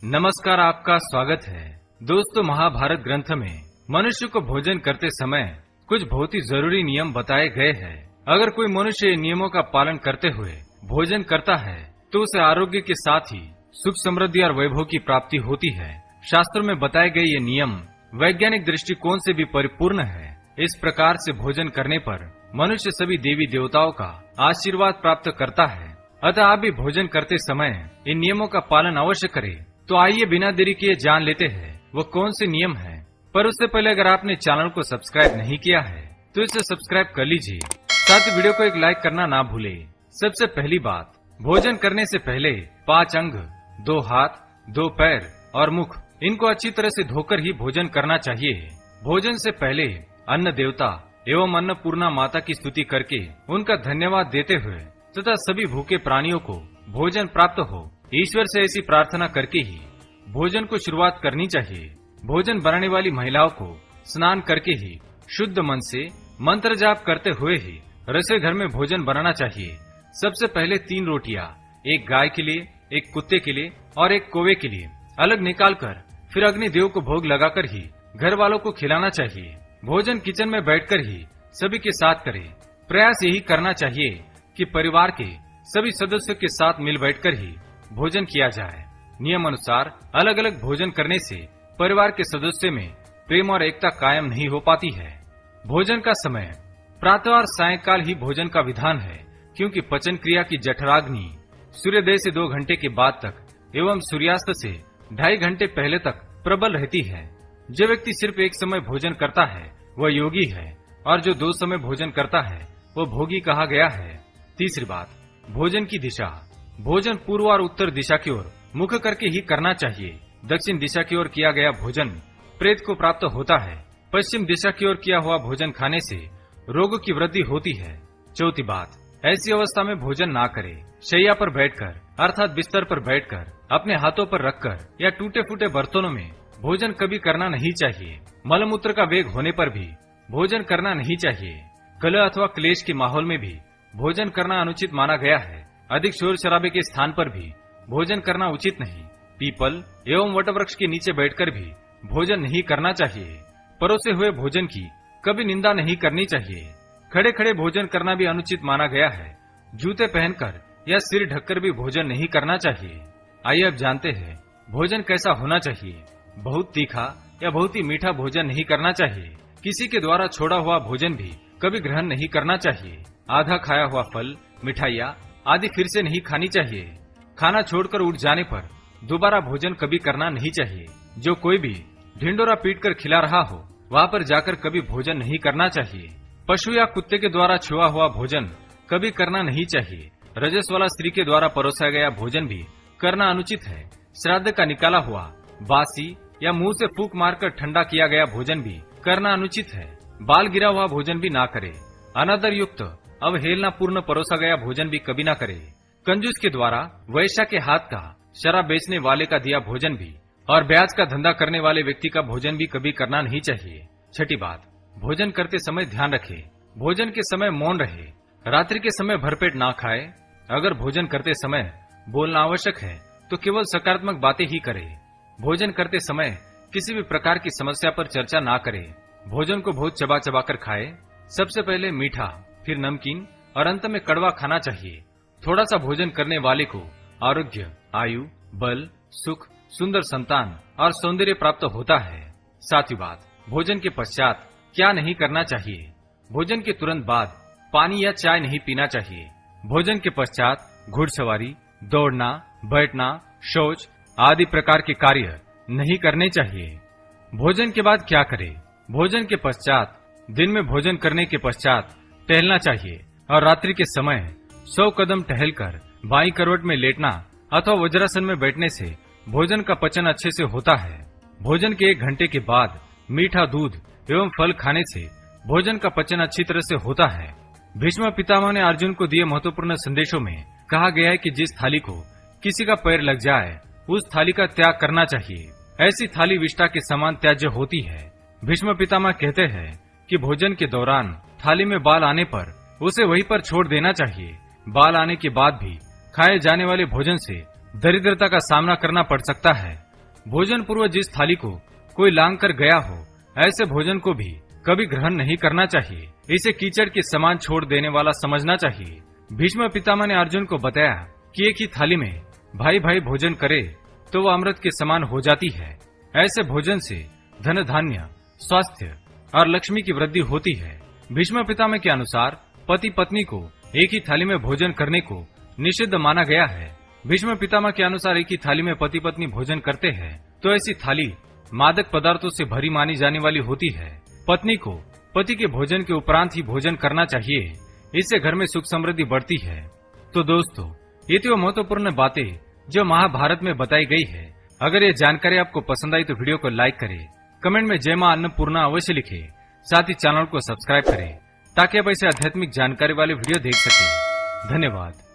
नमस्कार, आपका स्वागत है। दोस्तों, महाभारत ग्रंथ में मनुष्य को भोजन करते समय कुछ बहुत ही जरूरी नियम बताए गए हैं। अगर कोई मनुष्य नियमों का पालन करते हुए भोजन करता है तो उसे आरोग्य के साथ ही सुख, समृद्धि और वैभव की प्राप्ति होती है। शास्त्रों में बताए गए ये नियम वैज्ञानिक दृष्टिकोण से भी परिपूर्ण है। इस प्रकार से भोजन करने पर मनुष्य सभी देवी देवताओं का आशीर्वाद प्राप्त करता है। अतः आप भी भोजन करते समय इन नियमों का पालन अवश्य करें। तो आइए बिना देरी किए जान लेते हैं वो कौन से नियम हैं। पर उससे पहले अगर आपने चैनल को सब्सक्राइब नहीं किया है तो इसे सब्सक्राइब कर लीजिए। साथ ही वीडियो को एक लाइक करना ना भूले। सबसे पहली बात, भोजन करने से पहले 5 अंग, 2 हाथ, 2 पैर और मुख, इनको अच्छी तरह से धोकर ही भोजन करना चाहिए। भोजन से पहले अन्न देवता एवं अन्नपूर्णा माता की स्तुति करके उनका धन्यवाद देते हुए तथा सभी भूखे प्राणियों को भोजन प्राप्त हो, ईश्वर से ऐसी प्रार्थना करके ही भोजन को शुरुआत करनी चाहिए। भोजन बनाने वाली महिलाओं को स्नान करके ही शुद्ध मन से मंत्र जाप करते हुए ही रसोई घर में भोजन बनाना चाहिए। सबसे पहले 3 रोटियां, एक गाय के लिए, एक कुत्ते के लिए और एक कौवे के लिए अलग निकालकर फिर अग्निदेव को भोग लगाकर ही घर वालों को खिलाना चाहिए। भोजन किचन में बैठकर ही सभी के साथ करें। प्रयास यही करना चाहिए कि परिवार के सभी सदस्यों के साथ मिल बैठकर ही भोजन किया जाए। नियम अनुसार अलग अलग भोजन करने से परिवार के सदस्यों में प्रेम और एकता कायम नहीं हो पाती है। भोजन का समय प्रातः और सायंकाल ही भोजन का विधान है, क्योंकि पचन क्रिया की जठराग्नि सूर्योदय से 2 घंटे के बाद तक एवं सूर्यास्त से 2.5 घंटे पहले तक प्रबल रहती है। जो व्यक्ति सिर्फ एक समय भोजन करता है वह योगी है, और जो 2 समय भोजन करता है वह भोगी कहा गया है। तीसरी बात, भोजन की दिशा। भोजन पूर्व और उत्तर दिशा की ओर मुख करके ही करना चाहिए। दक्षिण दिशा की ओर किया गया भोजन प्रेत को प्राप्त होता है। पश्चिम दिशा की ओर किया हुआ भोजन खाने से रोग की वृद्धि होती है। चौथी बात, ऐसी अवस्था में भोजन ना करे। शैया पर बैठकर अर्थात बिस्तर पर बैठकर अपने हाथों पर रखकर या टूटे फूटे बर्तनों में भोजन कभी करना नहीं चाहिए। मलमूत्र का वेग होने पर भी भोजन करना नहीं चाहिए। कलह अथवा क्लेश के माहौल में भी भोजन करना अनुचित माना गया है। अधिक शोर शराबे के स्थान पर भी भोजन करना उचित नहीं। पीपल एवं वटवृक्ष के नीचे बैठकर भी भोजन नहीं करना चाहिए। परोसे हुए भोजन की कभी निंदा नहीं करनी चाहिए। खड़े खड़े भोजन करना भी अनुचित माना गया है। जूते पहनकर या सिर ढककर भी भोजन नहीं करना चाहिए। आइए अब जानते हैं भोजन कैसा होना चाहिए। बहुत तीखा या बहुत ही मीठा भोजन नहीं करना चाहिए। किसी के द्वारा छोड़ा हुआ भोजन भी कभी ग्रहण नहीं करना चाहिए। आधा खाया हुआ फल, मिठाइयाँ आदि फिर से नहीं खानी चाहिए। खाना छोड़कर उठ जाने पर दोबारा भोजन कभी करना नहीं चाहिए। जो कोई भी ढिंडोरा पीटकर खिला रहा हो वहाँ पर जाकर कभी भोजन नहीं करना चाहिए। पशु या कुत्ते के द्वारा छुआ हुआ भोजन कभी करना नहीं चाहिए। रजस वाला स्त्री के द्वारा परोसा गया भोजन भी करना अनुचित है। श्राद्ध का निकाला हुआ, बासी या मुंह से फूंक मारकर ठंडा किया गया भोजन भी करना अनुचित है। बाल गिरा हुआ भोजन भी ना करे। अनादर युक्त अवहेलना पूर्ण परोसा गया भोजन भी कभी ना करे। कंजूस के द्वारा वैश्या के हाथ का, शराब बेचने वाले का दिया भोजन भी और ब्याज का धंधा करने वाले व्यक्ति का भोजन भी कभी करना नहीं चाहिए। छठी बात, भोजन करते समय ध्यान रखे। भोजन के समय मौन रहे। रात्रि के समय भरपेट ना खाए। अगर भोजन करते समय बोलना आवश्यक है तो केवल सकारात्मक बातें ही करे। भोजन करते समय किसी भी प्रकार की समस्या पर चर्चा ना करे। भोजन को बहुत चबा चबा कर खाए। सबसे पहले मीठा, फिर नमकीन और अंत में कड़वा खाना चाहिए। थोड़ा सा भोजन करने वाले को आरोग्य, आयु, बल, सुख, सुंदर संतान और सौंदर्य प्राप्त होता है। सातवीं बात, भोजन के पश्चात क्या नहीं करना चाहिए। भोजन के तुरंत बाद पानी या चाय नहीं पीना चाहिए। भोजन के पश्चात घुड़सवारी, दौड़ना, बैठना, शौच आदि प्रकार के कार्य नहीं करने चाहिए। भोजन के बाद क्या करें। भोजन के पश्चात दिन में भोजन करने के पश्चात टहलना चाहिए और रात्रि के समय 100 कदम टहलकर बाईं करवट में लेटना अथवा वज्रासन में बैठने से भोजन का पचन अच्छे से होता है। भोजन के 1 घंटे के बाद मीठा दूध एवं फल खाने से भोजन का पचन अच्छी तरह से होता है। भीष्म पितामह ने अर्जुन को दिए महत्वपूर्ण संदेशों में कहा गया है कि जिस थाली को किसी का पैर लग जाए उस थाली का त्याग करना चाहिए। ऐसी थाली विष्ठा के समान त्याज्य होती है। भीष्म पितामह कहते हैं कि भोजन के दौरान थाली में बाल आने पर उसे वहीं पर छोड़ देना चाहिए। बाल आने के बाद भी खाए जाने वाले भोजन से दरिद्रता का सामना करना पड़ सकता है। भोजन पूर्व जिस थाली को कोई लांग कर गया हो, ऐसे भोजन को भी कभी ग्रहण नहीं करना चाहिए। इसे कीचड़ के समान छोड़ देने वाला समझना चाहिए। भीष्म पितामह ने अर्जुन को बताया कि एक ही थाली में भाई भाई भोजन करे तो वह अमृत के समान हो जाती है। ऐसे भोजन से धन धान्य, स्वास्थ्य और लक्ष्मी की वृद्धि होती है। भीष्म पितामह के अनुसार पति पत्नी को एक ही थाली में भोजन करने को निषिद्ध माना गया है। भीष्म पितामह के अनुसार एक ही थाली में पति पत्नी भोजन करते हैं तो ऐसी थाली मादक पदार्थों से भरी मानी जाने वाली होती है। पत्नी को पति के भोजन के उपरांत ही भोजन करना चाहिए, इससे घर में सुख समृद्धि बढ़ती है। तो दोस्तों, ये थी वो महत्वपूर्ण बातें जो महाभारत में बताई गई है। अगर ये जानकारी आपको पसंद आई तो वीडियो को लाइक करें, कमेंट में जय मां अन्नपूर्णा अवश्य लिखें, साथ ही चैनल को सब्सक्राइब करें ताकि आप ऐसे आध्यात्मिक जानकारी वाले वीडियो देख सकें। धन्यवाद।